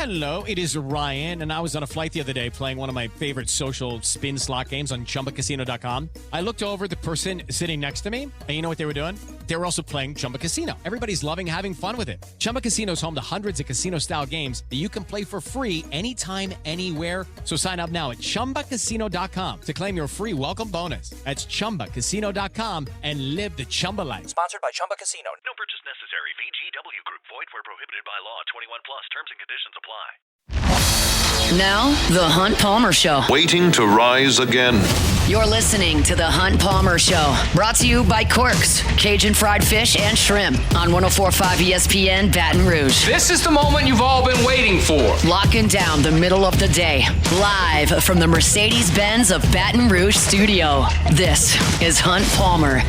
Hello, it is Ryan, and I was on a flight the other day playing one of my favorite social spin slot games on ChumbaCasino.com. I looked over at the person sitting next to me, and you know what they were doing? They were also playing Chumba Casino. Everybody's loving having fun with it. Chumba Casino is home to hundreds of casino-style games that you can play for free anytime, anywhere. So sign up now at ChumbaCasino.com to claim your free welcome bonus. That's ChumbaCasino.com and live the Chumba life. Sponsored by Chumba Casino. No purchase necessary. VGW Group. Void where prohibited by law. 21 plus. Terms and conditions apply. Now, The Hunt Palmer Show. Waiting to rise again. You're listening to The Hunt Palmer Show. Brought to you by Quirks, Cajun fried fish and shrimp on 104.5 ESPN Baton Rouge. This is the moment you've all been waiting for. Locking down the middle of the day. Live from the Mercedes-Benz of Baton Rouge studio. This is Hunt Palmer.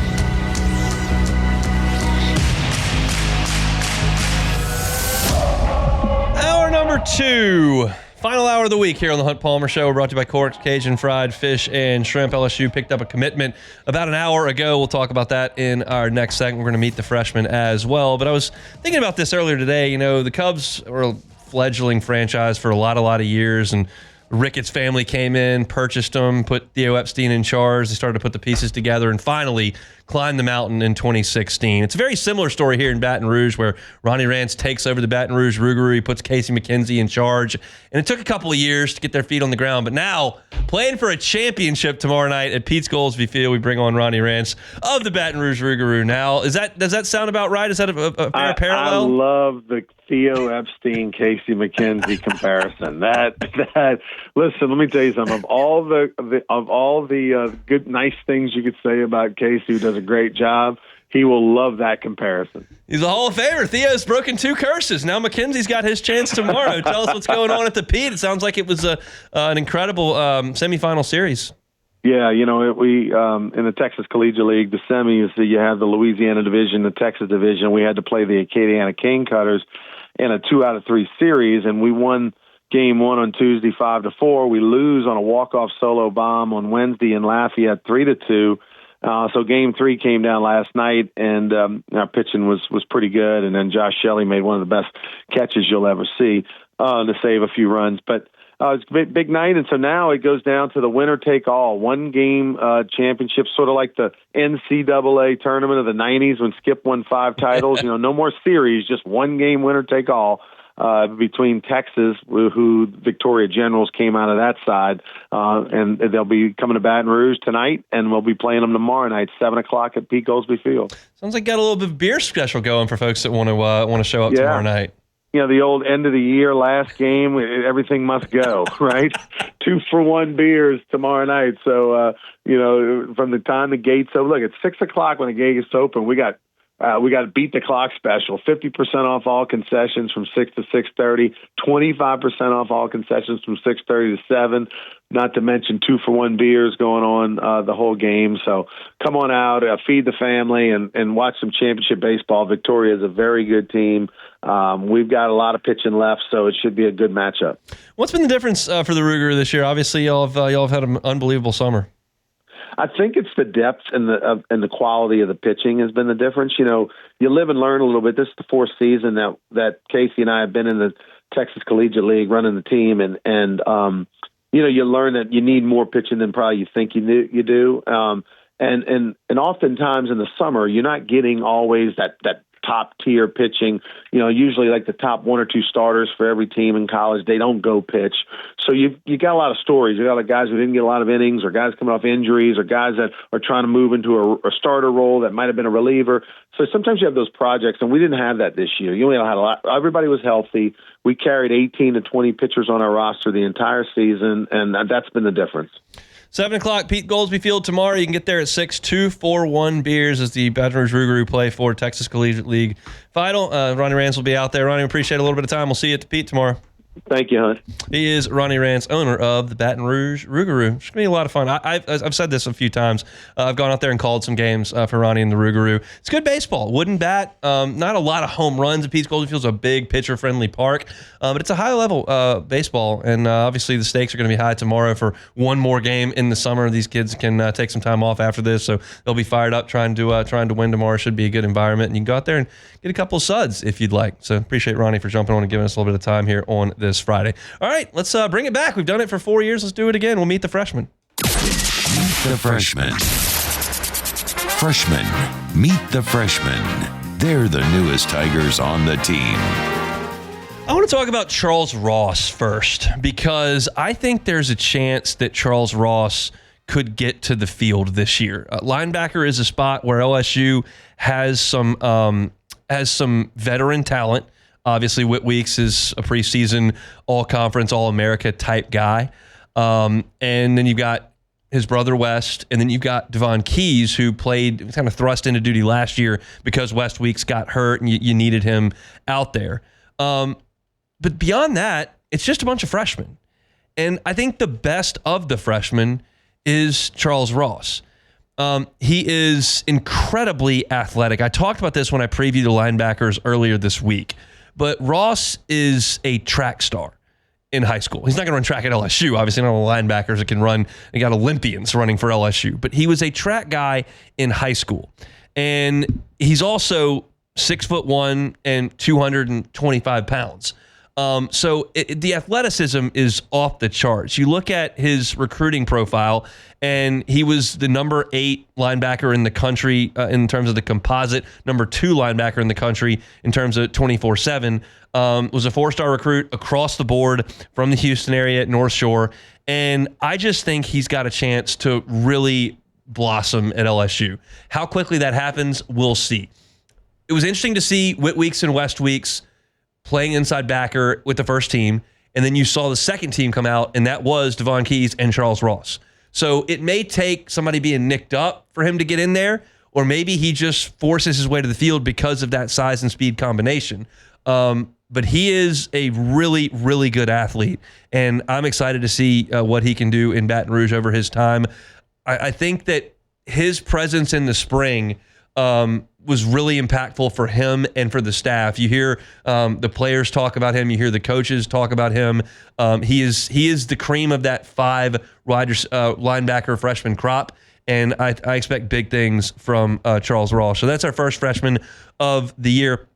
Hour number 2. Final hour of the week here on the Hunt Palmer Show, brought to you by Cork's Cajun Fried Fish and Shrimp. LSU picked up a commitment about an hour ago. We'll talk about that in our next segment. We're going to meet the freshmen as well. But I was thinking about this earlier today. You know, the Cubs were a fledgling franchise for a lot of years, and Ricketts family came in, purchased them, put Theo Epstein in charge. They started to put the pieces together and finally climbed the mountain in 2016. It's a very similar story here in Baton Rouge, where Ronnie Rance takes over the Baton Rouge Rougarou. He puts Casey McKenzie in charge. And it took a couple of years to get their feet on the ground. But now, playing for a championship tomorrow night at Pete's Goldsby Field, we bring on Ronnie Rance of the Baton Rouge Rougarou. Now, does that sound about right? Is that a fair parallel? I love the Theo Epstein, Casey McKenzie comparison. Listen, let me tell you something. Of all the good, nice things you could say about Casey, who does a great job, he will love that comparison. He's a Hall of Famer. Theo's broken 2 curses. Now McKenzie's got his chance tomorrow. Tell us what's going on at the Pete. It sounds like it was an incredible semifinal series. Yeah, you know, we in the Texas Collegiate League, the semis, you have the Louisiana division, the Texas division. We had to play the Acadiana Cane Cutters in a 2-out-of-3 series, and we won Game 1 on Tuesday 5-4. We lose on a walk-off solo bomb on Wednesday in Lafayette 3-2. So Game 3 came down last night, and our pitching was pretty good. And then Josh Shelley made one of the best catches you'll ever see to save a few runs. But it's a big night, and so now it goes down to the winner-take-all, one-game championship, sort of like the NCAA tournament of the 90s when Skip won 5 titles. You know, no more series, just one-game winner-take-all. Between Texas, who Victoria Generals came out of that side, and they'll be coming to Baton Rouge tonight, and we'll be playing them tomorrow night, 7 o'clock at Pete Goldsby Field. Sounds like got a little bit of beer special going for folks that want to show up tomorrow night. You know, the old end of the year, last game, everything must go, right? 2-for-1 beers tomorrow night. So, you know, from the time the gates open, look, it's 6 o'clock when the gates open. We got beat the clock special, 50% off all concessions from 6 to 6:30, 25% off all concessions from 6:30 to 7. Not to mention 2-for-1 beers going on the whole game. So come on out, feed the family, and watch some championship baseball. Victoria is a very good team. We've got a lot of pitching left, so it should be a good matchup. What's been the difference for the Rougarou this year? Obviously, y'all have had an unbelievable summer. I think it's the depth and the quality of the pitching has been the difference. You know, you live and learn a little bit. This is the 4th season that Casey and I have been in the Texas Collegiate League running the team, and you know, you learn that you need more pitching than probably you think you do. And oftentimes in the summer, you're not getting always that top tier pitching. You know, usually like the top 1 or 2 starters for every team in college, they don't go pitch. So you got a lot of stories. You got like guys who didn't get a lot of innings, or guys coming off injuries, or guys that are trying to move into a starter role that might have been a reliever. So sometimes you have those projects, and we didn't have that this year. You only had a lot. Everybody was healthy. We carried 18 to 20 pitchers on our roster the entire season, and that's been the difference. 7 o'clock, Pete Goldsby Field tomorrow. You can get there at 6. 2-for-1 beers as the Baton Rouge Rougarou play for Texas Collegiate League final. Ronnie Rance will be out there. Ronnie, appreciate a little bit of time. We'll see you at the Pete tomorrow. Thank you, Hunt. He is Ronnie Rance, owner of the Baton Rouge Rougarou. It's going to be a lot of fun. I've said this a few times. I've gone out there and called some games for Ronnie and the Rougarou. It's good baseball. Wooden bat. Not a lot of home runs. Pete's Golden Field's a big pitcher-friendly park. But it's a high-level baseball. And obviously the stakes are going to be high tomorrow for one more game in the summer. These kids can take some time off after this, so they'll be fired up trying to win tomorrow. Should be a good environment. And you can go out there and get a couple of suds if you'd like. So appreciate Ronnie for jumping on and giving us a little bit of time here on this Friday. All right, let's bring it back. We've done it for 4 years. Let's do it again. We'll meet the freshmen. Meet the freshmen. Freshmen. Meet the freshmen. They're the newest Tigers on the team. I want to talk about Charles Ross first because I think there's a chance that Charles Ross could get to the field this year. Linebacker is a spot where LSU has some veteran talent. Obviously, Whit Weeks is a preseason all-conference, all-America type guy. And then you've got his brother West, and then you've got Devon Keys, who played kind of thrust into duty last year because West Weeks got hurt and you needed him out there. But beyond that, it's just a bunch of freshmen. And I think the best of the freshmen is Charles Ross. He is incredibly athletic. I talked about this when I previewed the linebackers earlier this week. But Ross is a track star in high school. He's not going to run track at LSU. Obviously, not all the linebackers that can run. They got Olympians running for LSU. But he was a track guy in high school. And he's also 6'1" and 225 pounds. So the athleticism is off the charts. You look at his recruiting profile, and he was the number 8 linebacker in the country in terms of the composite, number 2 linebacker in the country in terms of 24/7. Was a 4-star recruit across the board from the Houston area at North Shore. And I just think he's got a chance to really blossom at LSU. How quickly that happens, we'll see. It was interesting to see Whit Weeks and West Weeks playing inside backer with the first team, and then you saw the second team come out, and that was Devon Keys and Charles Ross. So it may take somebody being nicked up for him to get in there, or maybe he just forces his way to the field because of that size and speed combination. But he is a really, really good athlete, and I'm excited to see what he can do in Baton Rouge over his time. I think that his presence in the spring was really impactful for him and for the staff. You hear the players talk about him. You hear the coaches talk about him. He is the cream of that 5 linebacker freshman crop, and I expect big things from Charles Ross. So that's our first freshman of the year.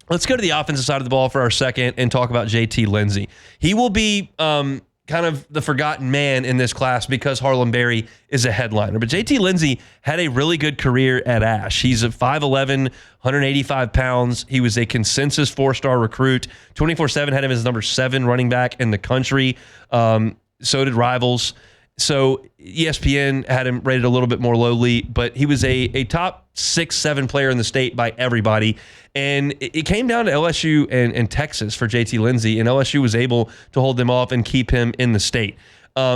Let's go to the offensive side of the ball for our second and talk about JT Lindsey. He will be kind of the forgotten man in this class because Harlem Berry is a headliner. But JT Lindsey had a really good career at Ash. He's a 5'11", 185 pounds. He was a consensus 4-star recruit. 24/7 had him as number 7 running back in the country. So did Rivals. So ESPN had him rated a little bit more lowly, but he was a top 6-7 player in the state by everybody. And it came down to LSU and Texas for JT Lindsey, and LSU was able to hold them off and keep him in the state.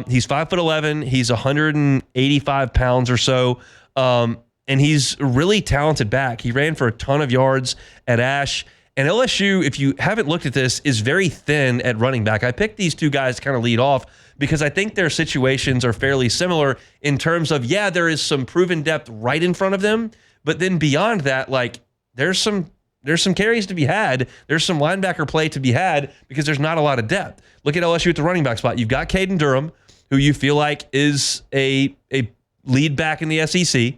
He's 5'11". He's 185 pounds or so. And he's a really talented back. He ran for a ton of yards at Ash. And LSU, if you haven't looked at this, is very thin at running back. I picked these two guys to kind of lead off because I think their situations are fairly similar in terms of, yeah, there is some proven depth right in front of them. But then beyond that, like, there's some carries to be had. There's some linebacker play to be had because there's not a lot of depth. Look at LSU at the running back spot. You've got Caden Durham, who you feel like is a lead back in the SEC.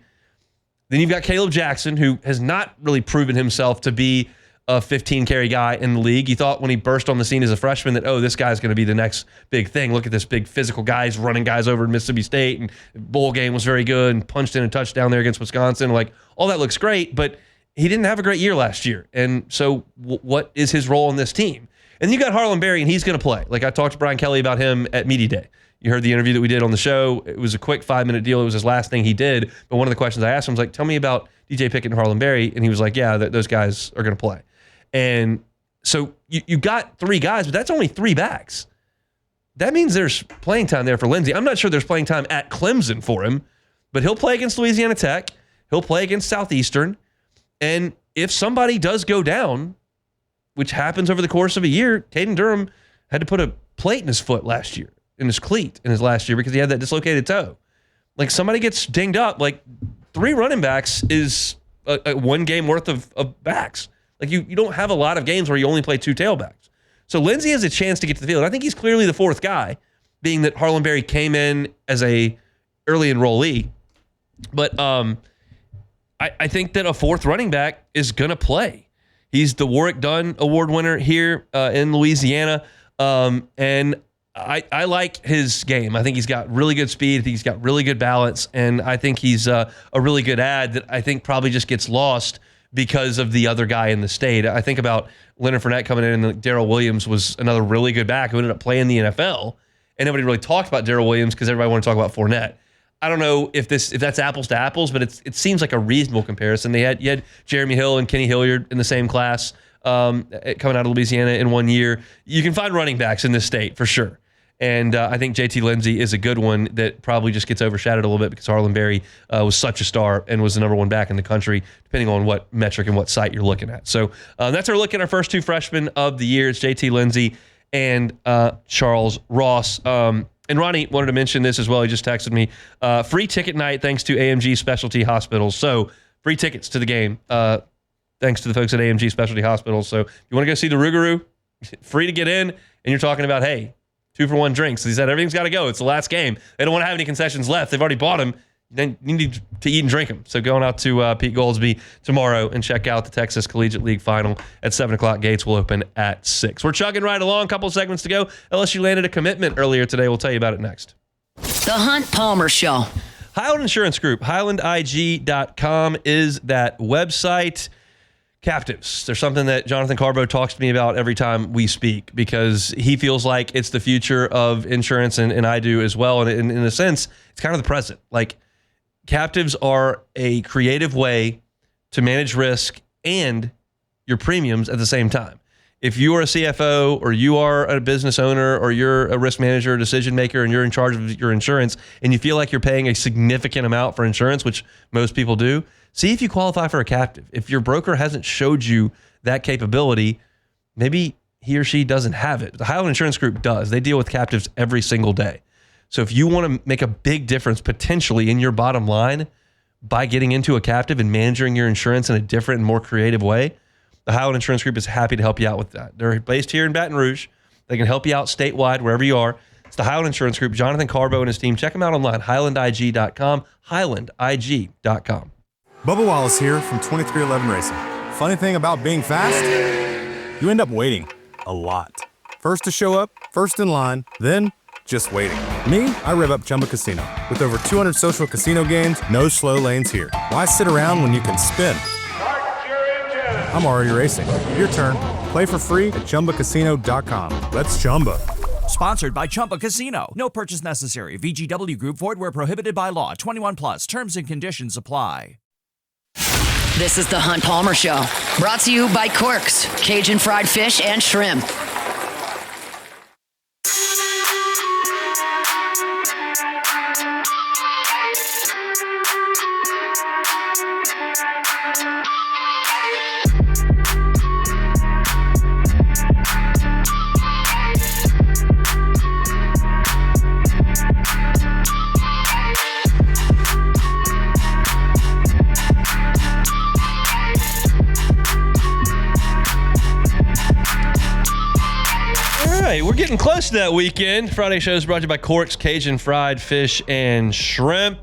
Then you've got Caleb Jackson, who has not really proven himself to be a 15-carry guy in the league. You thought when he burst on the scene as a freshman that, oh, this guy's going to be the next big thing. Look at this big physical guy. He's running guys over in Mississippi State, and bowl game was very good and punched in a touchdown there against Wisconsin. Like, all that looks great, but he didn't have a great year last year. And so what is his role in this team? And you got Harlem Berry, and he's going to play. Like, I talked to Brian Kelly about him at Media Day. You heard the interview that we did on the show. It was a quick 5-minute deal. It was his last thing he did. But one of the questions I asked him was like, tell me about DJ Pickett and Harlem Berry. And he was like, yeah, those guys are going to play. And so you got 3 guys, but that's only 3 backs. That means there's playing time there for Lindsey. I'm not sure there's playing time at Clemson for him, but he'll play against Louisiana Tech. He'll play against Southeastern. And if somebody does go down, which happens over the course of a year, Caden Durham had to put a plate in his foot last year, in his cleat in his last year because he had that dislocated toe. Like, somebody gets dinged up, like 3 running backs is a 1 game worth of backs. Like, you don't have a lot of games where you only play 2 tailbacks. So Lindsey has a chance to get to the field. I think he's clearly the 4th guy, being that Harlem Berry came in as a early enrollee. But I think that a 4th running back is going to play. He's the Warwick Dunn Award winner here in Louisiana. And I like his game. I think he's got really good speed. I think he's got really good balance. And I think he's a really good ad that I think probably just gets lost because of the other guy in the state. I think about Leonard Fournette coming in, and Darrell Williams was another really good back who ended up playing the NFL. And nobody really talked about Darrell Williams because everybody wanted to talk about Fournette. I don't know if that's apples to apples, but it seems like a reasonable comparison. You had Jeremy Hill and Kenny Hilliard in the same class coming out of Louisiana in 1 year. You can find running backs in this state for sure. And I think JT Lindsey is a good one that probably just gets overshadowed a little bit because Harlan Berry was such a star and was the number one back in the country, depending on what metric and what site you're looking at. So that's our look at our first two freshmen of the year. It's JT Lindsey and Charles Ross. And Ronnie wanted to mention this as well. He just texted me. Free ticket night thanks to AMG Specialty Hospitals. So free tickets to the game thanks to the folks at AMG Specialty Hospitals. So if you want to go see the Rougarou, free to get in. And you're talking about, hey, 2-for-1 drinks. He said everything's got to go. It's the last game. They don't want to have any concessions left. They've already bought them. Then you need to eat and drink them. So going out to Pete Goldsby tomorrow and check out the Texas Collegiate League Final at 7 o'clock. Gates will open at 6. We're chugging right along. A couple of segments to go. LSU landed a commitment earlier today. We'll tell you about it next. The Hunt Palmer Show. Highland Insurance Group. HighlandIG.com is that website. Captives. There's something that Jonathan Carbo talks to me about every time we speak because he feels like it's the future of insurance, and I do as well. And in a sense, it's kind of the present. Like, captives are a creative way to manage risk and your premiums at the same time. If you are a CFO or you are a business owner or you're a risk manager or decision maker and you're in charge of your insurance and you feel like you're paying a significant amount for insurance, which most people do, see if you qualify for a captive. If your broker hasn't showed you that capability, maybe he or she doesn't have it. The Highland Insurance Group does. They deal with captives every single day. So if you want to make a big difference potentially in your bottom line by getting into a captive and managing your insurance in a different and more creative way, the Highland Insurance Group is happy to help you out with that. They're based here in Baton Rouge. They can help you out statewide, wherever you are. It's the Highland Insurance Group. Jonathan Carbo and his team. Check them out online, HighlandIG.com, HighlandIG.com. Bubba Wallace here from 2311 Racing. Funny thing about being fast, you end up waiting a lot. First to show up, first in line, then just waiting. Me, I rev up Chumba Casino. With over 200 social casino games, no slow lanes here. Why sit around when you can spin? I'm already racing. Your turn. Play for free at ChumbaCasino.com. Let's Chumba. Sponsored by Chumba Casino. No purchase necessary. VGW Group. Void where prohibited by law. 21 plus. Terms and conditions apply. This is the Hunt Palmer Show. Brought to you by Corks, Cajun fried fish and shrimp. We're getting close to that weekend. Friday show is brought to you by Corks, Cajun fried fish and shrimp.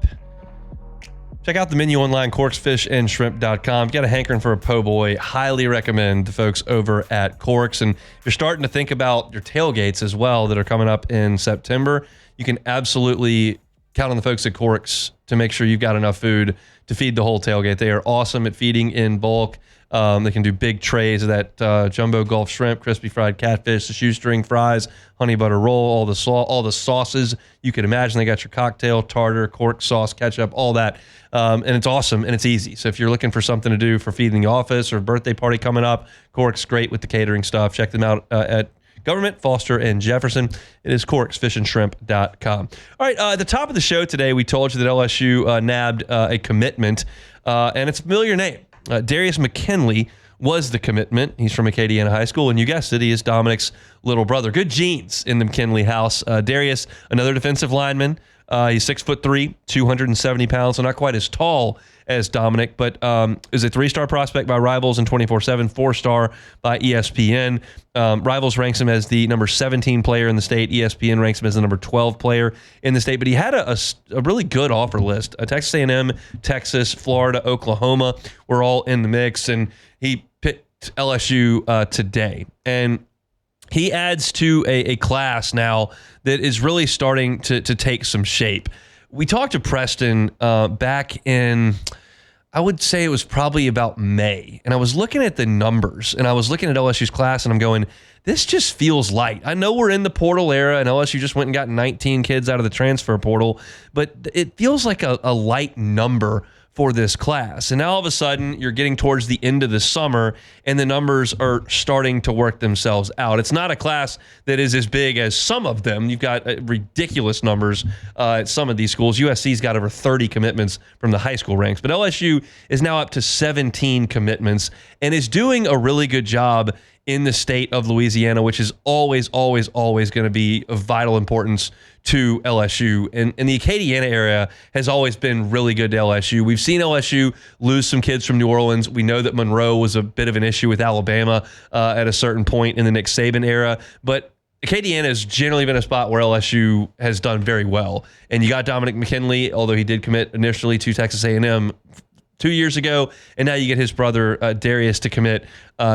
Check out the menu online, corksfishandshrimp.com. Got a hankering for a po' boy. Highly recommend the folks over at Corks. And if you're starting to think about your tailgates as well that are coming up in September, you can absolutely count on the folks at Corks to make sure you've got enough food to feed the whole tailgate. They are awesome at feeding in bulk. They can do big trays of that jumbo Gulf shrimp, crispy fried catfish, the shoestring fries, honey butter roll, all the sauces you can imagine. They got your cocktail, tartar, cork sauce, ketchup, all that. And it's awesome and it's easy. So if you're looking for something to do for feeding the office or a birthday party coming up, Cork's great with the catering stuff. Check them out at Government, Foster, and Jefferson. It is corksfishandshrimp.com. All right, at the top of the show today, we told you that LSU nabbed a commitment, and it's a familiar name. Darius McKinley was the commitment. He's from Acadiana High School, and you guessed it, he is Dominic's little brother. Good genes in the McKinley house. Darius, another defensive lineman. He's 6'3", 270 pounds, so not quite as tall as Dominic, but is a 3-star prospect by Rivals and 24/7, 4-star by ESPN. Rivals ranks him as the number 17 player in the state. ESPN ranks him as the number 12 player in the state, but he had a really good offer list. Texas A&M, Texas, Florida, Oklahoma were all in the mix, and he picked LSU today. And he adds to a class now that is really starting to take some shape. We talked to Preston back in, I would say it was probably about May, and I was looking at the numbers, and I was looking at LSU's class, and I'm going, this just feels light. I know we're in the portal era, and LSU just went and got 19 kids out of the transfer portal, but it feels like a light number for this class. And now all of a sudden, you're getting towards the end of the summer, and the numbers are starting to work themselves out. It's not a class that is as big as some of them. You've got ridiculous numbers at some of these schools. USC's got over 30 commitments from the high school ranks, but LSU is now up to 17 commitments and is doing a really good job in the state of Louisiana, which is always going to be of vital importance to LSU. And the Acadiana area has always been really good to LSU. We've seen LSU lose some kids from New Orleans. We know that Monroe was a bit of an issue with Alabama at a certain point in the Nick Saban era, but Acadiana has generally been a spot where LSU has done very well. And you got Dominic McKinley, although he did commit initially to Texas A&M 2 years ago, and now you get his brother Darius to commit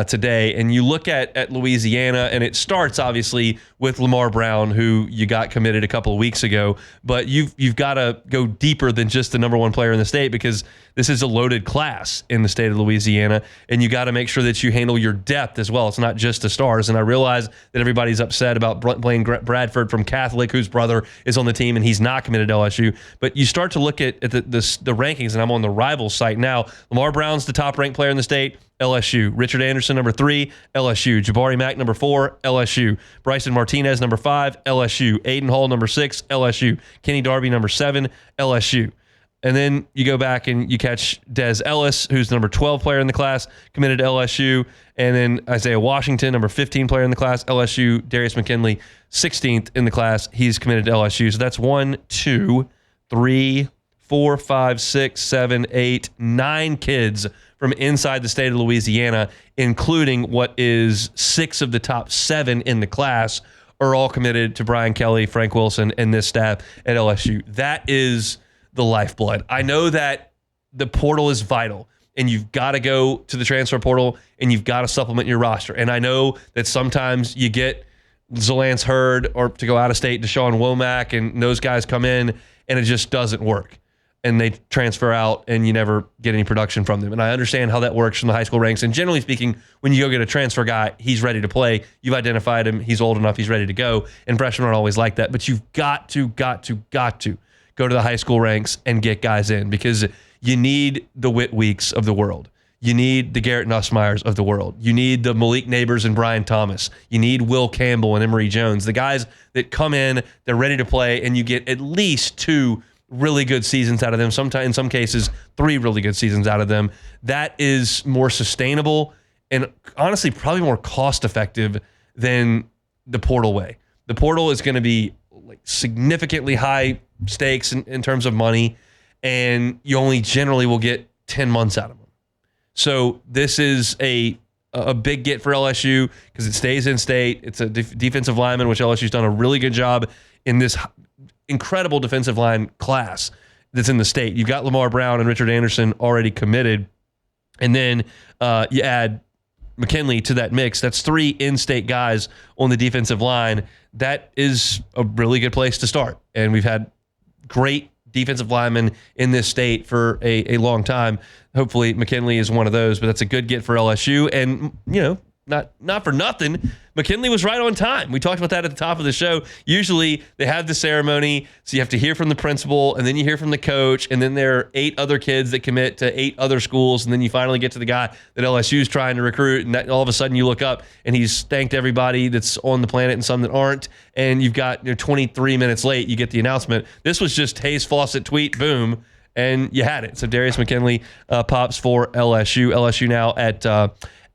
today. And you look at Louisiana, and it starts obviously with Lamar Brown, who you got committed a couple of weeks ago. But you've got to go deeper than just the number one player in the state, because this is a loaded class in the state of Louisiana, and you got to make sure that you handle your depth as well. It's not just the stars. And I realize that everybody's upset about Blaine Bradford from Catholic, whose brother is on the team, and he's not committed to LSU. But you start to look at the rankings, and I'm on the Rivals site now. Lamar Brown's the top-ranked player in the state, LSU. Richard Anderson, number 3, LSU. Jabari Mack, number 4, LSU. Bryson Martinez, number 5, LSU. Aiden Hall, number 6, LSU. Kenny Darby, number 7, LSU. And then you go back and you catch Des Ellis, who's the number 12 player in the class, committed to LSU. And then Isaiah Washington, number 15 player in the class, LSU. Darius McKinley, 16th in the class. He's committed to LSU. So that's 1, 2, 3, 4, 5, 6, 7, 8, 9 kids from inside the state of Louisiana, including what is 6 of the top 7 in the class, are all committed to Brian Kelly, Frank Wilson, and this staff at LSU. That is the lifeblood. I know that the portal is vital, and you've got to go to the transfer portal, and you've got to supplement your roster. And I know that sometimes you get Zalance Hurd, or to go out of state, Deshaun Womack, and those guys come in, and it just doesn't work. And they transfer out, and you never get any production from them. And I understand how that works from the high school ranks. And generally speaking, when you go get a transfer guy, he's ready to play. You've identified him. He's old enough. He's ready to go. And freshmen aren't always like that. But you've got to go to the high school ranks and get guys in, because you need the Whit Weeks of the world. You need the Garrett Nussmeyers of the world. You need the Malik Neighbors and Brian Thomas. You need Will Campbell and Emory Jones. The guys that come in, they're ready to play, and you get at least 2 really good seasons out of them. Sometimes, in some cases, 3 really good seasons out of them. That is more sustainable and honestly probably more cost-effective than the portal way. The portal is going to be like significantly high stakes in terms of money, and you only generally will get 10 months out of them. So this is a big get for LSU because it stays in state. It's a defensive lineman, which LSU's done a really good job in this incredible defensive line class that's in the state. You've got Lamar Brown and Richard Anderson already committed, and then you add McKinley to that mix. That's 3 in-state guys on the defensive line. That is a really good place to start. And we've had great defensive linemen in this state for a long time. Hopefully McKinley is one of those, but that's a good get for LSU. And, you know, not for nothing, McKinley was right on time. We talked about that at the top of the show. Usually they have the ceremony, so you have to hear from the principal, and then you hear from the coach, and then there are 8 other kids that commit to 8 other schools, and then you finally get to the guy that LSU is trying to recruit, and all of a sudden you look up, and he's thanked everybody that's on the planet and some that aren't, and you've got 23 minutes late, you get the announcement. This was just Hayes Fawcett tweet, boom, and you had it. So Darius McKinley pops for LSU. LSU now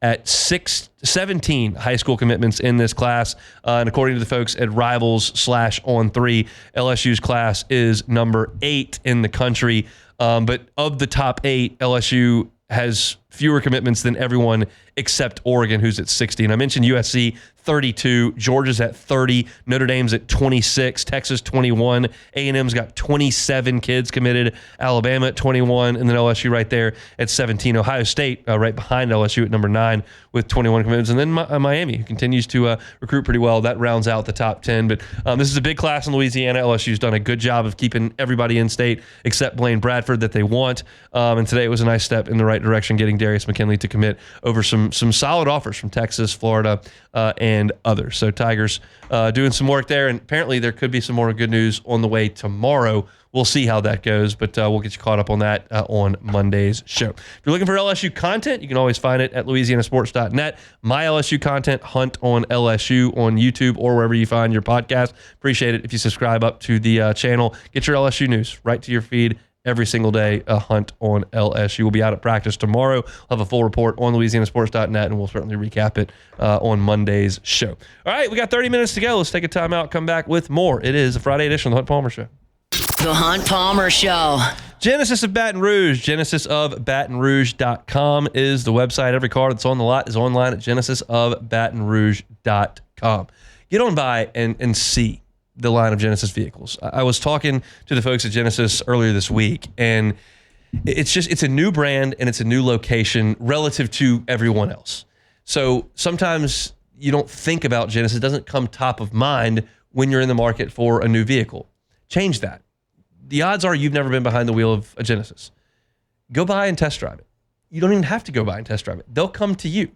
at 17 high school commitments in this class. And according to the folks at Rivals/On3, LSU's class is number 8 in the country. But of the top 8, LSU has fewer commitments than everyone except Oregon, who's at 60. And I mentioned USC, 32. Georgia's at 30. Notre Dame's at 26. Texas 21. A&M's got 27 kids committed. Alabama at 21. And then LSU right there at 17. Ohio State right behind LSU at number 9 with 21 commitments. And then Miami, who continues to recruit pretty well. That rounds out the top 10. But this is a big class in Louisiana. LSU's done a good job of keeping everybody in state except Blaine Bradford that they want. And today it was a nice step in the right direction, getting Darius McKinley to commit over some solid offers from Texas, Florida, and others. So Tigers doing some work there, and apparently there could be some more good news on the way tomorrow. We'll see how that goes, but we'll get you caught up on that on Monday's show. If you're looking for LSU content, you can always find it at louisianasports.net. My LSU content, Hunt on LSU on YouTube or wherever you find your podcast. Appreciate it if you subscribe up to the channel. Get your LSU news right to your feed every single day. A Hunt on LSU. We'll be out at practice tomorrow. We'll have a full report on louisianasports.net, and we'll certainly recap it on Monday's show. All right, we got 30 minutes to go. Let's take a timeout, come back with more. It is a Friday edition of the Hunt Palmer Show. The Hunt Palmer Show. Genesis of Baton Rouge. GenesisofBatonRouge.com is the website. Every car that's on the lot is online at GenesisofBatonRouge.com. Get on by and see the line of Genesis vehicles. I was talking to the folks at Genesis earlier this week, and it's a new brand and it's a new location relative to everyone else. So sometimes you don't think about Genesis. It doesn't come top of mind when you're in the market for a new vehicle. Change that. The odds are you've never been behind the wheel of a Genesis. Go by and test drive it. You don't even have to go by and test drive it. They'll come to you.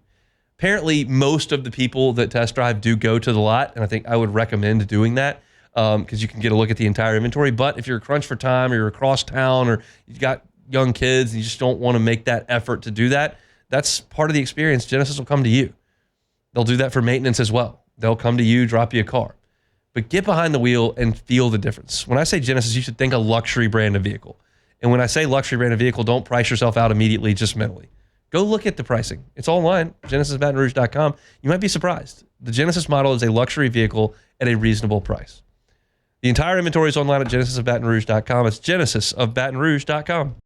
Apparently, most of the people that test drive do go to the lot, and I think I would recommend doing that because you can get a look at the entire inventory. But if you're a crunch for time or you're across town or you've got young kids and you just don't want to make that effort to do that, that's part of the experience. Genesis will come to you. They'll do that for maintenance as well. They'll come to you, drop you a car. But get behind the wheel and feel the difference. When I say Genesis, you should think a luxury brand of vehicle. And when I say luxury brand of vehicle, don't price yourself out immediately, just mentally. Go look at the pricing. It's all online, GenesisBatonRouge.com. You might be surprised. The Genesis model is a luxury vehicle at a reasonable price. The entire inventory is online at GenesisofBatonRouge.com. It's GenesisofBatonRouge.com.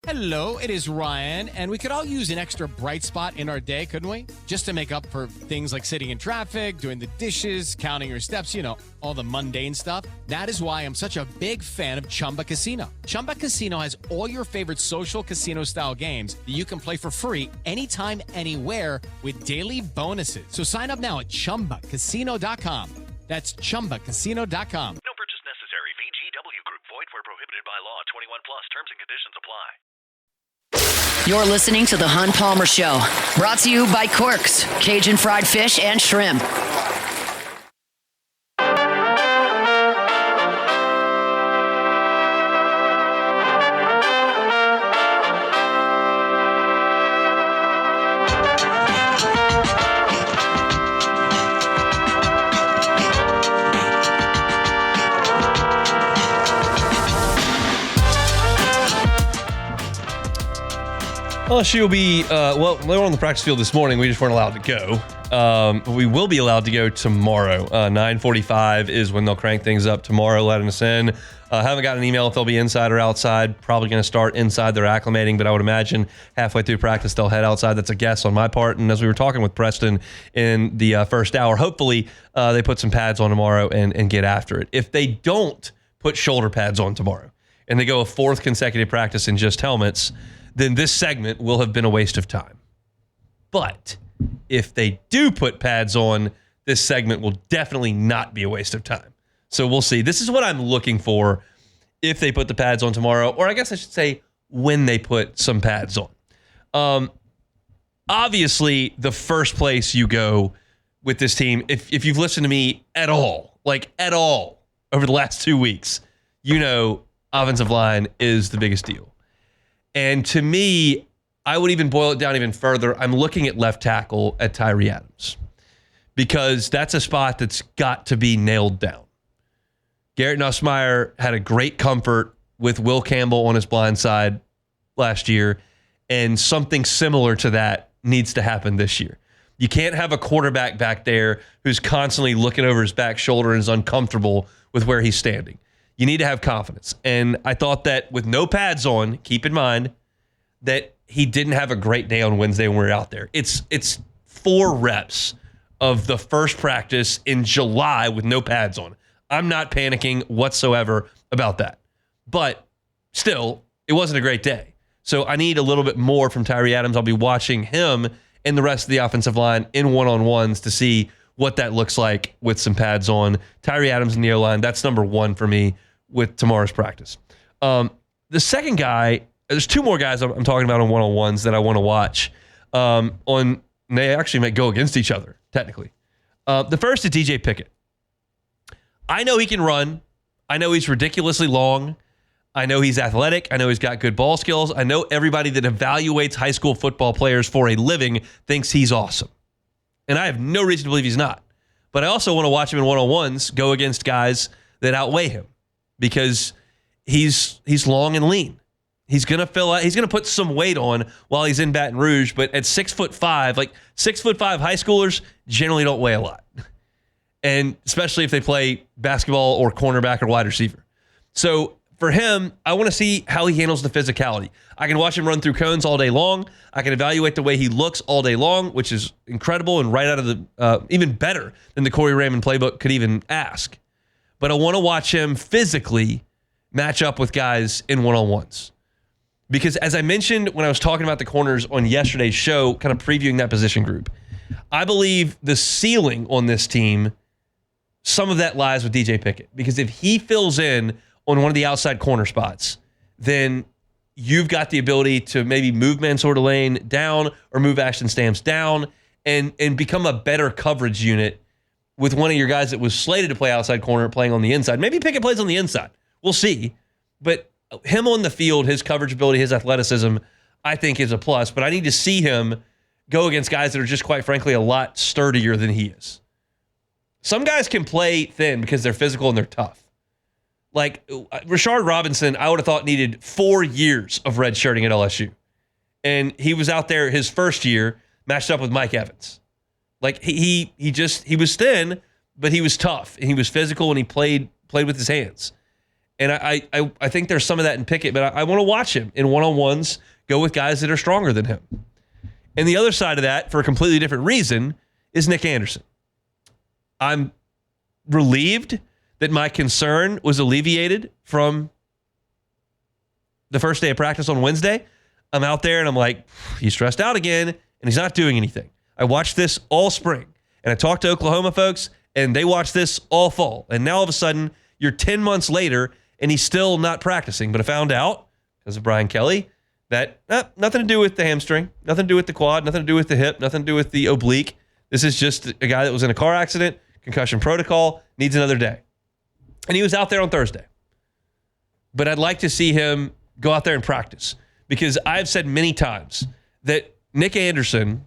Hello, it is Ryan, and we could all use an extra bright spot in our day, couldn't we? Just to make up for things like sitting in traffic, doing the dishes, counting your steps, all the mundane stuff. That is why I'm such a big fan of Chumba Casino. Chumba Casino has all your favorite social casino-style games that you can play for free anytime, anywhere with daily bonuses. So sign up now at ChumbaCasino.com. That's ChumbaCasino.com. No purchase necessary. VGW Group. Void where prohibited by law. 21 plus. Terms and conditions apply. You're listening to The Hunt Palmer Show, brought to you by Corks, Cajun Fried Fish and Shrimp. LSU will be, they were on the practice field this morning. We just weren't allowed to go. We will be allowed to go tomorrow. 9:45 is when they'll crank things up tomorrow, letting us in. Haven't got an email if they'll be inside or outside. Probably going to start inside. They're acclimating, but I would imagine halfway through practice they'll head outside. That's a guess on my part. And as we were talking with Preston in the first hour, hopefully they put some pads on tomorrow and get after it. If they don't put shoulder pads on tomorrow and they go a fourth consecutive practice in just helmets, then this segment will have been a waste of time. But if they do put pads on, this segment will definitely not be a waste of time. So we'll see. This is what I'm looking for if they put the pads on tomorrow, or I guess I should say when they put some pads on. Obviously, the first place you go with this team, if you've listened to me at all, over the last 2 weeks, offensive line is the biggest deal. And to me, I would even boil it down even further. I'm looking at left tackle at Tyree Adams because that's a spot that's got to be nailed down. Garrett Nussmeier had a great comfort with Will Campbell on his blind side last year, and something similar to that needs to happen this year. You can't have a quarterback back there who's constantly looking over his back shoulder and is uncomfortable with where he's standing. You need to have confidence. And I thought that with no pads on, keep in mind that he didn't have a great day on Wednesday when we were out there. It's 4 reps of the first practice in July with no pads on. I'm not panicking whatsoever about that. But still, it wasn't a great day. So I need a little bit more from Tyree Adams. I'll be watching him and the rest of the offensive line in one-on-ones to see what that looks like with some pads on. Tyree Adams in the O-line, that's number one for me with tomorrow's practice. The second guy, there's two more guys I'm talking about on one-on-ones that I want to watch. They actually might go against each other, technically. The first is DJ Pickett. I know he can run. I know he's ridiculously long. I know he's athletic. I know he's got good ball skills. I know everybody that evaluates high school football players for a living thinks he's awesome. And I have no reason to believe he's not. But I also want to watch him in one-on-ones go against guys that outweigh him because he's long and lean. He's gonna fill out. He's gonna put some weight on while he's in Baton Rouge. But at 6'5", like 6'5" high schoolers generally don't weigh a lot, and especially if they play basketball or cornerback or wide receiver. So for him, I want to see how he handles the physicality. I can watch him run through cones all day long. I can evaluate the way he looks all day long, which is incredible and right out of the even better than the Corey Raymond playbook could even ask. But I want to watch him physically match up with guys in one-on-ones. Because as I mentioned when I was talking about the corners on yesterday's show, kind of previewing that position group, I believe the ceiling on this team, some of that lies with DJ Pickett. Because if he fills in on one of the outside corner spots, then you've got the ability to maybe move Mansour Lane down or move Ashton Stamps down and become a better coverage unit with one of your guys that was slated to play outside corner playing on the inside. Maybe Pickett plays on the inside. We'll see. But him on the field, his coverage ability, his athleticism, I think is a plus. But I need to see him go against guys that are just, quite frankly, a lot sturdier than he is. Some guys can play thin because they're physical and they're tough. Like Rashard Robinson, I would have thought needed 4 years of redshirting at LSU. And he was out there his first year matched up with Mike Evans. Like he was thin, but he was tough. And he was physical and he played with his hands. And I think there's some of that in Pickett, but I want to watch him in one-on-ones go with guys that are stronger than him. And the other side of that, for a completely different reason, is Nick Anderson. I'm relieved that my concern was alleviated from the first day of practice on Wednesday. I'm out there and I'm like, he's stressed out again, and he's not doing anything. I watched this all spring, and I talked to Oklahoma folks, and they watched this all fall. And now all of a sudden, you're 10 months later, and he's still not practicing. But I found out, because of Brian Kelly, that nothing to do with the hamstring, nothing to do with the quad, nothing to do with the hip, nothing to do with the oblique. This is just a guy that was in a car accident, concussion protocol, needs another day. And he was out there on Thursday. But I'd like to see him go out there and practice, because I've said many times that Nick Anderson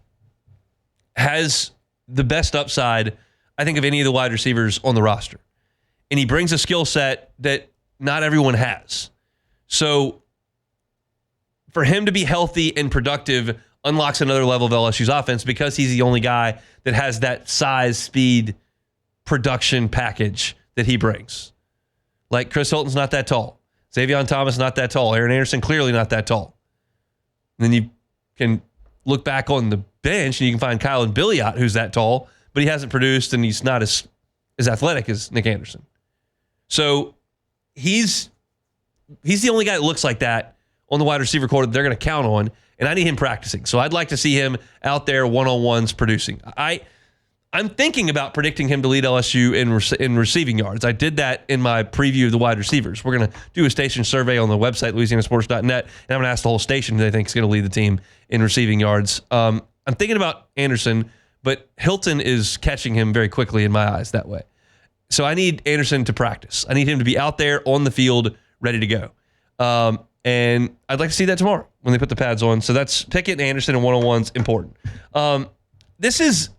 has the best upside, I think, of any of the wide receivers on the roster. And he brings a skill set that not everyone has. So for him to be healthy and productive unlocks another level of LSU's offense, because he's the only guy that has that size, speed, production package that he brings. Like Chris Hilton's not that tall. Xavier Thomas not that tall. Aaron Anderson clearly not that tall. And then you can look back on the bench and you can find Kyle and Billiot, who's that tall, but he hasn't produced and he's not as athletic as Nick Anderson. So he's the only guy that looks like that on the wide receiver corps that they're going to count on, and I need him practicing. So I'd like to see him out there one-on-ones producing. I'm thinking about predicting him to lead LSU in receiving yards. I did that in my preview of the wide receivers. We're going to do a station survey on the website, louisianasports.net, and I'm going to ask the whole station who they think is going to lead the team in receiving yards. I'm thinking about Anderson, but Hilton is catching him very quickly in my eyes that way. So I need Anderson to practice. I need him to be out there on the field, ready to go. And I'd like to see that tomorrow when they put the pads on. So that's Pickett and Anderson in one-on-ones, important. This is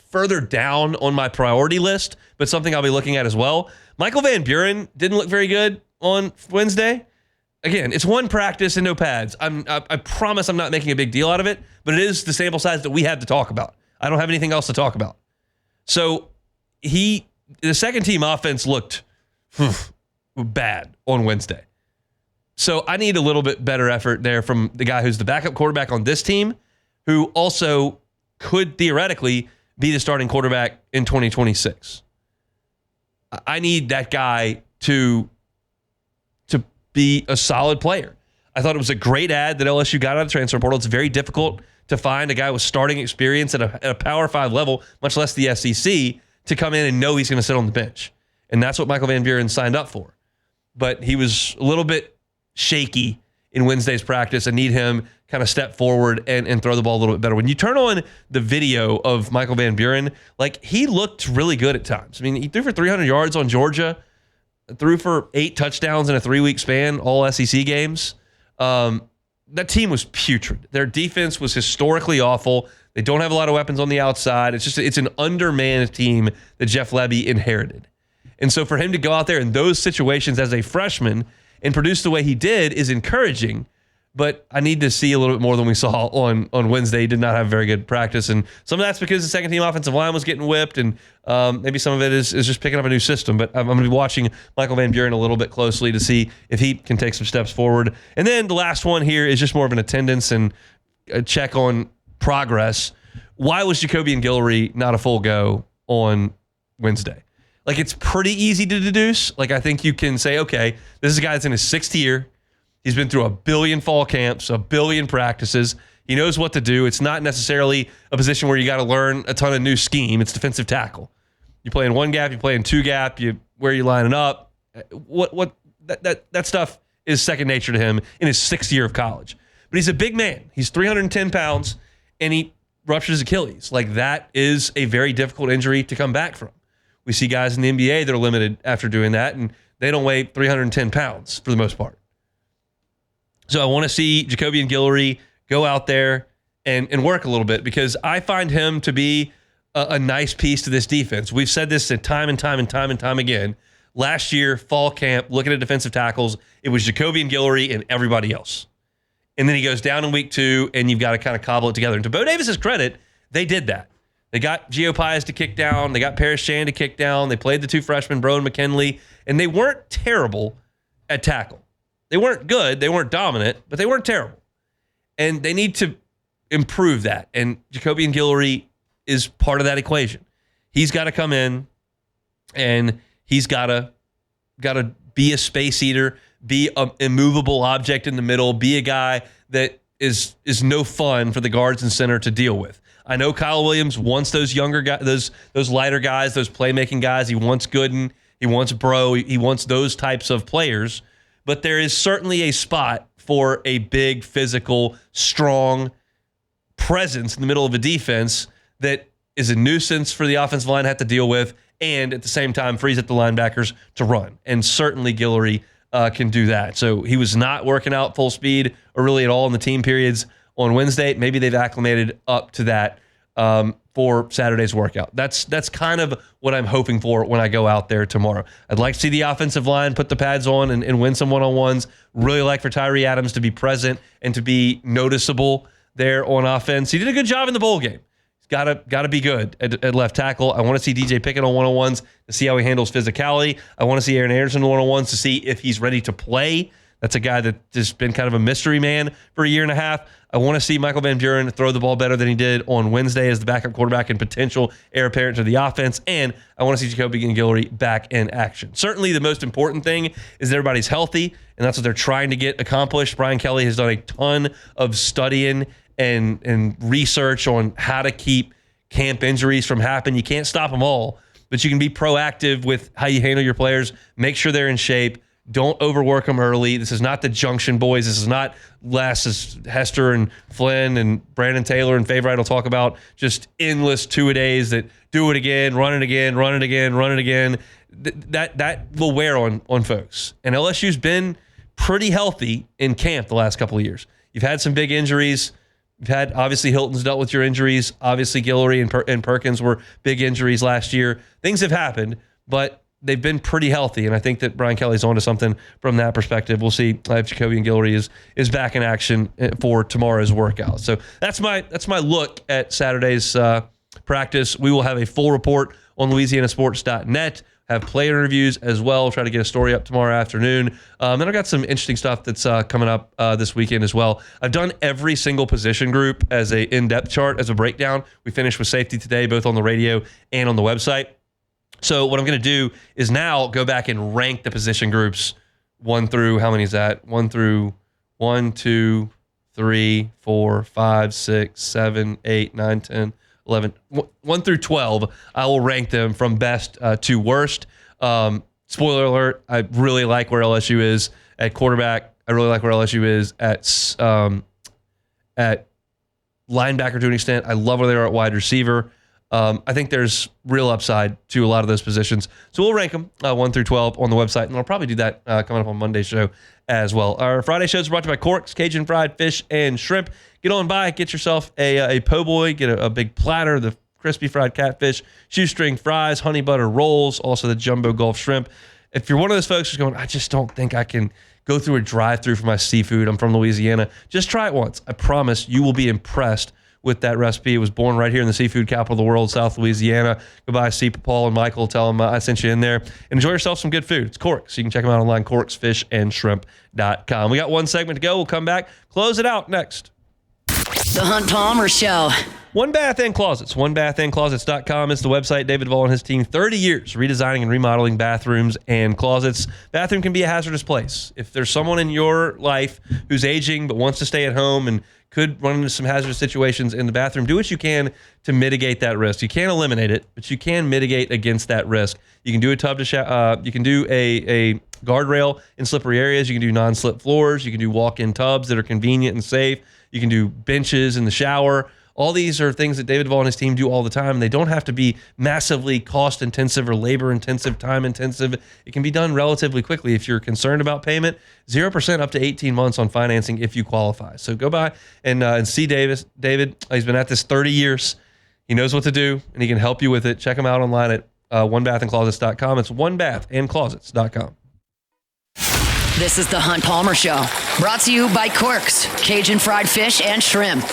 further down on my priority list, but something I'll be looking at as well. Michael Van Buren didn't look very good on Wednesday. Again, it's one practice and no pads. I promise I'm not making a big deal out of it, but it is the sample size that we have to talk about. I don't have anything else to talk about. So the second team offense looked bad on Wednesday. So I need a little bit better effort there from the guy who's the backup quarterback on this team, who also could theoretically be the starting quarterback in 2026. I need that guy to be a solid player. I thought it was a great ad that LSU got out of the transfer portal. It's very difficult to find a guy with starting experience at a Power 5 level, much less the SEC, to come in and know he's going to sit on the bench. And that's what Michael Van Buren signed up for. But he was a little bit shaky in Wednesday's practice. I need him kind of step forward and throw the ball a little bit better. When you turn on the video of Michael Van Buren, like, he looked really good at times. I mean, he threw for 300 yards on Georgia, threw for 8 touchdowns in a 3-week span, all SEC games. That team was putrid. Their defense was historically awful. They don't have a lot of weapons on the outside. It's an undermanned team that Jeff Lebby inherited. And so for him to go out there in those situations as a freshman and produce the way he did is encouraging, but I need to see a little bit more than we saw on Wednesday. He did not have very good practice, and some of that's because the second-team offensive line was getting whipped, and maybe some of it is just picking up a new system. But I'm going to be watching Michael Van Buren a little bit closely to see if he can take some steps forward. And then the last one here is just more of an attendance and a check on progress. Why was Jacobian Guillory not a full go on Wednesday? Like, it's pretty easy to deduce. Like, I think you can say, okay, this is a guy that's in his 6th year. He's been through 1 billion fall camps, 1 billion practices. He knows what to do. It's not necessarily a position where you got to learn a ton of new scheme. It's defensive tackle. You play in 1 gap, you play in 2 gap, where you lining up. That stuff is second nature to him in his 6th year of college. But he's a big man. He's 310 pounds, and he ruptured his Achilles. Like, that is a very difficult injury to come back from. We see guys in the NBA that are limited after doing that, and they don't weigh 310 pounds for the most part. So I want to see Jacobian Guillory go out there and work a little bit, because I find him to be a nice piece to this defense. We've said this time and time again. Last year, fall camp, looking at defensive tackles, it was Jacobian Guillory and everybody else. And then he goes down in week 2, and you've got to kind of cobble it together. And to Bo Davis's credit, they did that. They got Gio Pius to kick down. They got Paris Chan to kick down. They played the 2 freshmen, Bro and McKinley, and they weren't terrible at tackle. They weren't good. They weren't dominant, but they weren't terrible. And they need to improve that. And Jacobian Guillory is part of that equation. He's got to come in, and he's got to be a space eater, be an immovable object in the middle, be a guy that is no fun for the guards and center to deal with. I know Kyle Williams wants those younger guys, those lighter guys, those playmaking guys. He wants Gooden. He wants Bro. He wants those types of players. But there is certainly a spot for a big, physical, strong presence in the middle of a defense that is a nuisance for the offensive line to have to deal with, and at the same time frees up the linebackers to run. And certainly Guillory can do that. So he was not working out full speed or really at all in the team periods on Wednesday. Maybe they've acclimated up to that for Saturday's workout. That's kind of what I'm hoping for when I go out there tomorrow. I'd like to see the offensive line put the pads on and win some one-on-ones. Really like for Tyree Adams to be present and to be noticeable there on offense. He did a good job in the bowl game. He's got to be good at left tackle. I want to see DJ Pickett on one-on-ones to see how he handles physicality. I want to see Aaron Anderson on one-on-ones to see if he's ready to play. That's a guy that has been kind of a mystery man for a year and a half. I want to see Michael Van Buren throw the ball better than he did on Wednesday as the backup quarterback and potential heir apparent to the offense. And I want to see Jacobian Guillory back in action. Certainly the most important thing is that everybody's healthy, and that's what they're trying to get accomplished. Brian Kelly has done a ton of studying and research on how to keep camp injuries from happening. You can't stop them all, but you can be proactive with how you handle your players, make sure they're in shape. Don't overwork them early. This is not the Junction Boys. This is not Les, as Hester and Flynn and Brandon Taylor and Favorite will talk about, just endless 2-a-days that do it again, run it again, run it again, run it again. That will wear on folks. And LSU's been pretty healthy in camp the last couple of years. You've had some big injuries. You've had, obviously, Hilton's dealt with your injuries. Obviously, Guillory and Perkins were big injuries last year. Things have happened, but they've been pretty healthy, and I think that Brian Kelly's onto something from that perspective. We'll see if Jacobian Guillory is back in action for tomorrow's workout. So that's my look at Saturday's practice. We will have a full report on LouisianaSports.net. have player interviews as well. Try to get a story up tomorrow afternoon. Then I've got some interesting stuff that's coming up this weekend as well. I've done every single position group as a in-depth chart, as a breakdown. We finished with safety today, both on the radio and on the website. So what I'm going to do is now go back and rank the position groups 1 through, how many is that? 1 through 1, 2, 3, 4, 5, 6, 7, 8, 9, 10, 11, 1 through 12. I will rank them from best to worst. Spoiler alert, I really like where LSU is at quarterback. I really like where LSU is at linebacker to an extent. I love where they are at wide receiver. I think there's real upside to a lot of those positions. So we'll rank them 1 through 12 on the website, and I'll probably do that coming up on Monday's show as well. Our Friday show is brought to you by Corks, Cajun Fried Fish and Shrimp. Get on by, get yourself a po' boy, get a big platter, the crispy fried catfish, shoestring fries, honey butter rolls, also the jumbo Gulf shrimp. If you're one of those folks who's going, I just don't think I can go through a drive-through for my seafood. I'm from Louisiana. Just try it once. I promise you will be impressed with that recipe. It was born right here in the seafood capital of the world, South Louisiana. Go by, see Paul and Michael, tell them I sent you in there. And enjoy yourself some good food. It's Corks. You can check them out online, corksfishandshrimp.com. We got one segment to go. We'll come back, close it out next. The Hunt Palmer Show. One Bath and Closets. OneBathAndClosets.com is the website. David Vaughn and his team, 30 years redesigning and remodeling bathrooms and closets. Bathroom can be a hazardous place. If there's someone in your life who's aging but wants to stay at home and could run into some hazardous situations in the bathroom, do what you can to mitigate that risk. You can't eliminate it, but you can mitigate against that risk. You can do a tub to you can do a guardrail in slippery areas. You can do non-slip floors. You can do walk-in tubs that are convenient and safe. You can do benches in the shower. All these are things that David Vaughn and his team do all the time. And they don't have to be massively cost-intensive or labor-intensive, time-intensive. It can be done relatively quickly. If you're concerned about payment, 0% up to 18 months on financing if you qualify. So go by and see David. He's been at this 30 years. He knows what to do, and he can help you with it. Check him out online at onebathandclosets.com. It's onebathandclosets.com. This is the Hunt Palmer Show, brought to you by Corks, Cajun Fried Fish and Shrimp.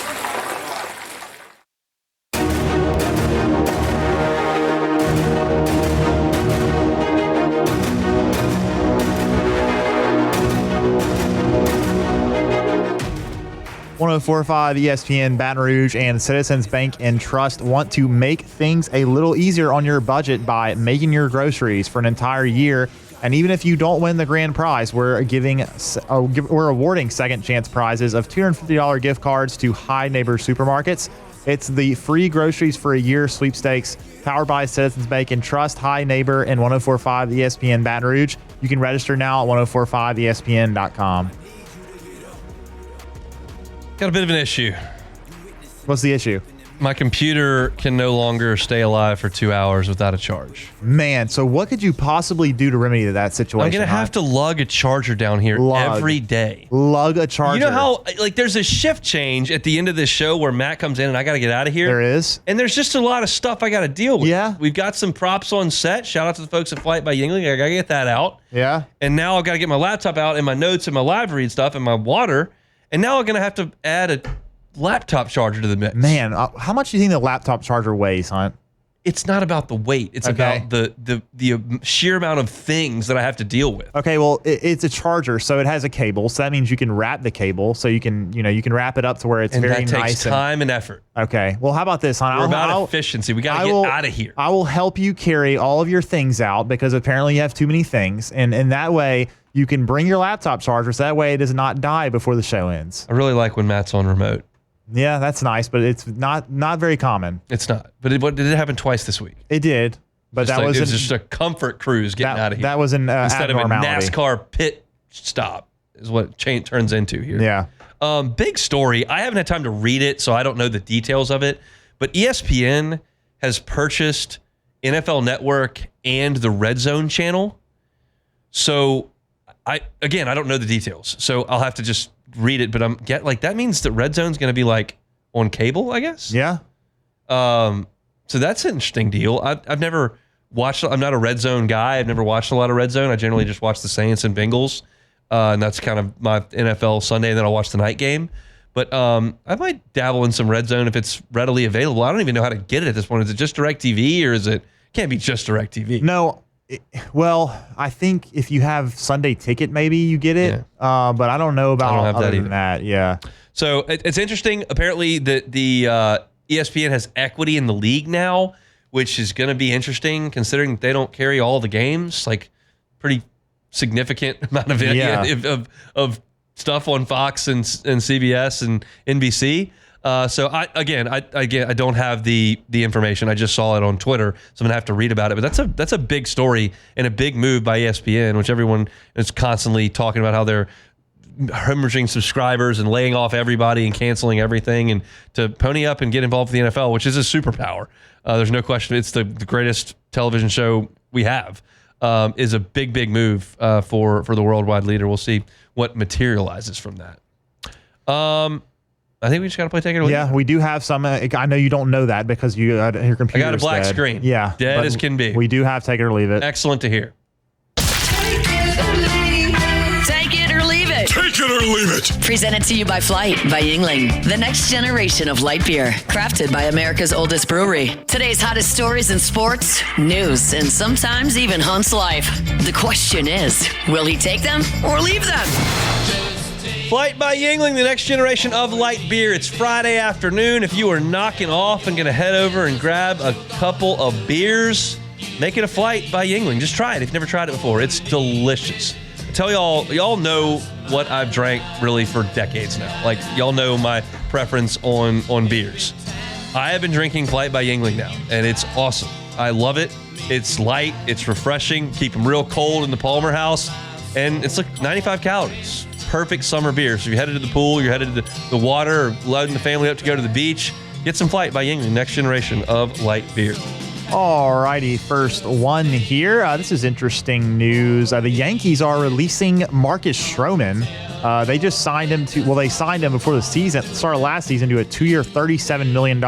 .104.5 ESPN Baton Rouge and Citizens Bank and Trust want to make things a little easier on your budget by making your groceries for an entire year. And even if you don't win the grand prize, we're awarding second chance prizes of $250 gift cards to High Neighbor Supermarkets. It's the free groceries for a year sweepstakes powered by Citizens Bank and Trust, High Neighbor, and 104.5 ESPN Baton Rouge. You can register now at 104.5ESPN.com. Got a bit of an issue. What's the issue? My computer can no longer stay alive for 2 hours without a charge. Man, so what could you possibly do to remedy that situation? I'm going to have to lug a charger down here every day. Lug a charger. You know how, there's a shift change at the end of this show where Matt comes in and I got to get out of here? There is. And there's just a lot of stuff I got to deal with. Yeah. We've got some props on set. Shout out to the folks at Flight by Yingling. I got to get that out. Yeah. And now I've got to get my laptop out and my notes and my live read stuff and my water. And now I'm going to have to add a laptop charger to the mix. Man, how much do you think the laptop charger weighs, Hunt? It's not about the weight. It's about the sheer amount of things that I have to deal with. Okay, well, it's a charger, so it has a cable. So that means you can wrap the cable. So you can wrap it up to where it's very nice. And that takes time and effort. Okay, well, how about this, Hunt? We're about efficiency. We got to get out of here. I will help you carry all of your things out because apparently you have too many things, and that way you can bring your laptop charger. So that way it does not die before the show ends. I really like when Matt's on remote. Yeah, that's nice, but it's not very common. It's not. But did it happen twice this week? It did, but it was just a comfort cruise getting out of here. That was an instead of a abnormality. NASCAR pit stop is what it turns into here. Yeah. Big story. I haven't had time to read it, so I don't know the details of it. But ESPN has purchased NFL Network and the Red Zone channel. So I don't know the details, so I'll have to just read it. But that means that Red Zone's going to be on cable, I guess. Yeah. So that's an interesting deal. I've never watched. I'm not a Red Zone guy. I've never watched a lot of Red Zone. I generally just watch the Saints and Bengals, and that's kind of my NFL Sunday. And then I'll watch the night game. But I might dabble in some Red Zone if it's readily available. I don't even know how to get it at this point. Is it just DirecTV or is it? Can't be just DirecTV. No. Well, I think if you have Sunday Ticket, maybe you get it. Yeah. But I don't know about other than that. Yeah. So it's interesting. Apparently, the ESPN has equity in the league now, which is going to be interesting considering they don't carry all the games. Like, pretty significant amount of stuff on Fox and CBS and NBC. So I don't have the information. I just saw it on Twitter, so I'm gonna have to read about it. But that's a big story and a big move by ESPN, which everyone is constantly talking about how they're hemorrhaging subscribers and laying off everybody and canceling everything, and to pony up and get involved with the NFL, which is a superpower. There's no question. It's the greatest television show we have. Is a big move for the worldwide leader. We'll see what materializes from that. I think we just got to play Take It or Leave It. Yeah, we do have some. I know you don't know that because your computer. I got a black screen. Yeah, dead as can be. We do have Take It or Leave It. Excellent to hear. Take it or leave it. Take it or leave it. Presented to you by Flight by Yingling, the next generation of light beer, crafted by America's oldest brewery. Today's hottest stories in sports, news, and sometimes even Hunt's life. The question is, will he take them or leave them? Flight by Yingling, the next generation of light beer. It's Friday afternoon. If you are knocking off and going to head over and grab a couple of beers, make it a Flight by Yingling. Just try it if you've never tried it before. It's delicious. I tell y'all know what I've drank really for decades now. Like, y'all know my preference on beers. I have been drinking Flight by Yingling now, and it's awesome. I love it. It's light. It's refreshing. Keep them real cold in the Palmer house, and it's like 95 calories. Perfect summer beer. So if you're headed to the pool, you're headed to the water, or loading the family up to go to the beach, get some Flight by Yingling, next generation of light beer. Alrighty, first one here. This is interesting news. The Yankees are releasing Marcus Stroman. They just signed him they signed him before the season, started last season, to a 2-year, $37 million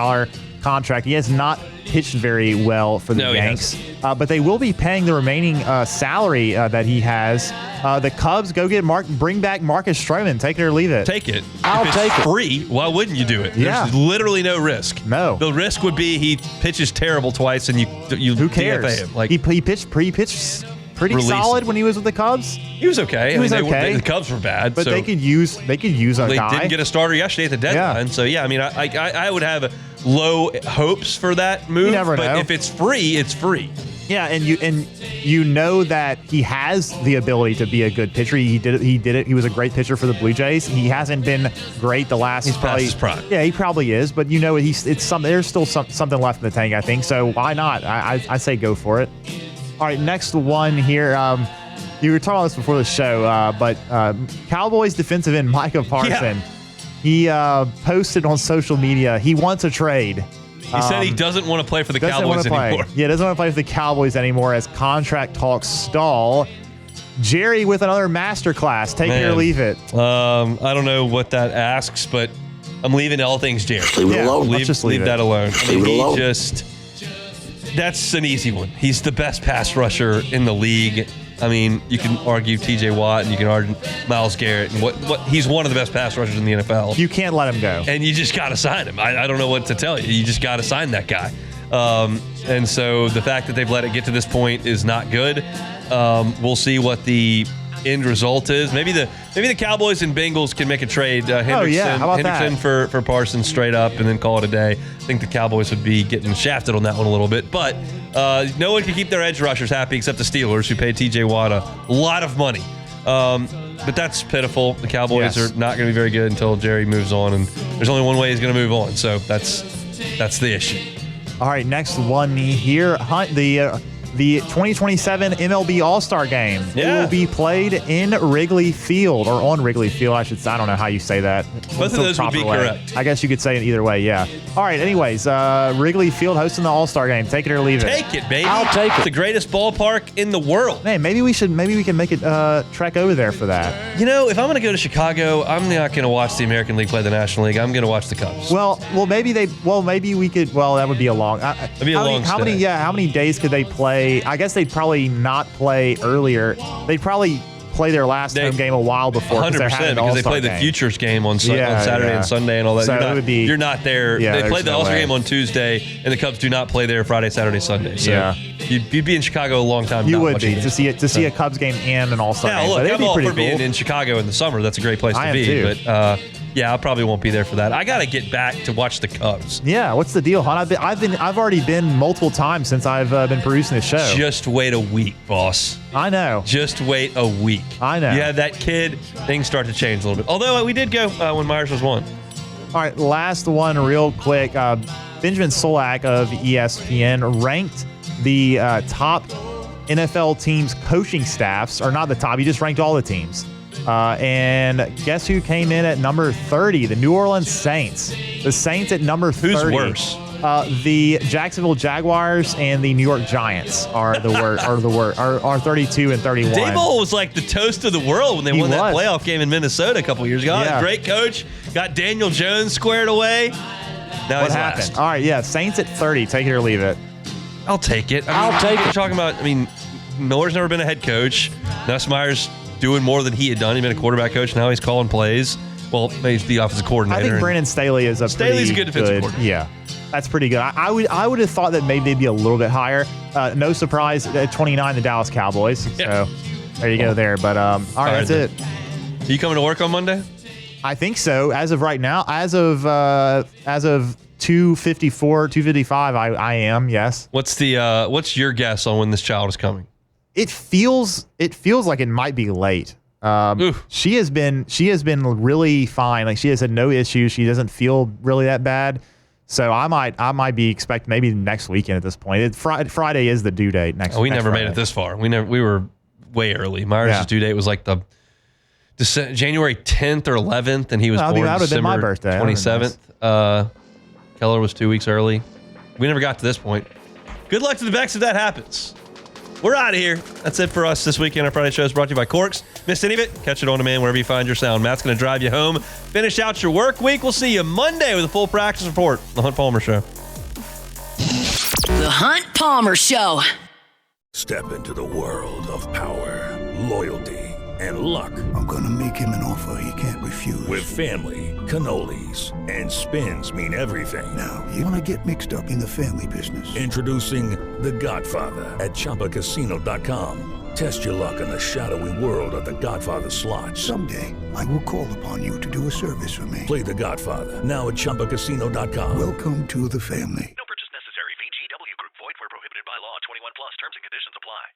contract. He has not pitched very well for the Yanks, but they will be paying the remaining salary that he has. The Cubs bring back Marcus Stroman. Take it or leave it. Take it. I'll take it. Free. Why wouldn't you do it? Yeah. There's literally no risk. No. The risk would be he pitches terrible twice and you who cares? DFA him. Like, he pitched pretty solid when he was with the Cubs. He was okay. The Cubs were bad, but so they could use a guy. They didn't get a starter yesterday at the deadline. Yeah. So yeah, I mean, I would have low hopes for that move. You never know. But if it's free, it's free. Yeah, and you know that he has the ability to be a good pitcher. He did it. He was a great pitcher for the Blue Jays. He hasn't been great the last. He's past his prime. Yeah, he probably is. But you know, there's still something left in the tank, I think. So why not? I say go for it. All right, next one here. You were talking about this before the show, but Cowboys defensive end Micah Parsons. Yeah. He posted on social media he wants a trade. He said he doesn't want to play for the Cowboys anymore. Yeah, doesn't want to play for the Cowboys anymore as contract talks stall. Jerry with another masterclass. Take it or leave it. I don't know what that asks, but I'm leaving all things Jerry. Leave it alone. Let's just leave that alone. Leave it alone. That's an easy one. He's the best pass rusher in the league. I mean, you can argue T.J. Watt and you can argue Myles Garrett, and what he's one of the best pass rushers in the NFL. You can't let him go, and you just got to sign him. I don't know what to tell you. You just got to sign that guy. And so the fact that they've let it get to this point is not good. We'll see what the end result is. Maybe the Cowboys and Bengals can make a trade. Hendrickson, how about that? for Parsons straight up, and then call it a day. I think the Cowboys would be getting shafted on that one a little bit, but no one can keep their edge rushers happy except the Steelers, who paid T.J. Watt a lot of money. But that's pitiful. The Cowboys are not going to be very good until Jerry moves on, and there's only one way he's going to move on. So that's the issue. All right, next one here. Hunt, the 2027 MLB All-Star Game. Yeah. It will be played in Wrigley Field, or on Wrigley Field, I should say. I don't know how you say that. Both of those would be correct. I guess you could say it either way, yeah. All right, anyways, Wrigley Field hosting the All-Star Game. Take it or leave it. Take it, baby. I'll take it. It's the greatest ballpark in the world. Man, maybe we can make it trek over there for that. You know, if I'm going to go to Chicago, I'm not going to watch the American League play the National League. I'm going to watch the Cubs. Well, maybe we could. Well, that would be a long. That'd be a long stay. How many days could they play? I guess they'd probably not play earlier. They'd probably play their last home game a while before. 100%, because they play the Futures game on Saturday and Sunday and all that. So you're not there. Yeah, they play the no All-Star way. game on Tuesday, and the Cubs do not play there Friday, Saturday, Sunday. So You'd be in Chicago a long time. You not would watching be games. to see a Cubs game and an All-Star Now, game. look, But it'd I'm be all pretty for being cool. in Chicago in the summer. That's a great place I to am be. too. But yeah, I probably won't be there for that. I got to get back to watch the Cubs. Yeah, what's the deal, hon? I've already been multiple times since I've been producing this show. Just wait a week, boss. I know. Just wait a week. I know. You have that kid, things start to change a little bit. Although we did go when Myers was 1. All right, last one real quick. Benjamin Solak of ESPN ranked the top NFL teams' coaching staffs, or not the top, he just ranked all the teams. And guess who came in at number 30? The New Orleans Saints. The Saints at number 30. Who's worse? The Jacksonville Jaguars and the New York Giants are the worst. Are 32 and 31. Daboll was like the toast of the world when they won that playoff game in Minnesota a couple years ago. Yeah. Great coach. Got Daniel Jones squared away. Now What happened? Last. All right, yeah, Saints at 30. Take it or leave it. I'll take it. I'll take it. We're talking about, Miller's never been a head coach. Nussmeier's doing more than he had done. He's been a quarterback coach. Now he's calling plays. Well, he's the offensive coordinator. I think Brandon Staley is a good defensive coordinator. Yeah, that's pretty good. I would have thought that maybe they'd be a little bit higher. No surprise at 29, the Dallas Cowboys. Yeah. So there you go there. But all right, that's it. Are you coming to work on Monday? I think so. As of right now, as of 2:54, 2:55, I am. Yes. What's your guess on when this child is coming? It feels like it might be late. She has been really fine. Like, she has had no issues. She doesn't feel really that bad. So I might be expecting maybe next weekend at this point. Friday is the due date next. We next never Friday. made it this far. We were way early. Myers' due date was like the January 10th or 11th, and he was born that would have been my December birthday. 27th. Keller was 2 weeks early. We never got to this point. Good luck to the Becks if that happens. We're out of here. That's it for us this weekend. Our Friday show is brought to you by Corks. Missed any of it? Catch it on demand wherever you find your sound. Matt's going to drive you home. Finish out your work week. We'll see you Monday with a full practice report. The Hunt Palmer Show. The Hunt Palmer Show. Step into the world of power, loyalty, and luck. I'm going to make him an offer he can't refuse. With family, cannolis, and spins mean everything. Now, you want to get mixed up in the family business. Introducing The Godfather at ChumbaCasino.com. Test your luck in the shadowy world of The Godfather slot. Someday, I will call upon you to do a service for me. Play The Godfather now at ChumbaCasino.com. Welcome to the family. No purchase necessary. VGW Group. Void where prohibited by law. 21 plus. Terms and conditions apply.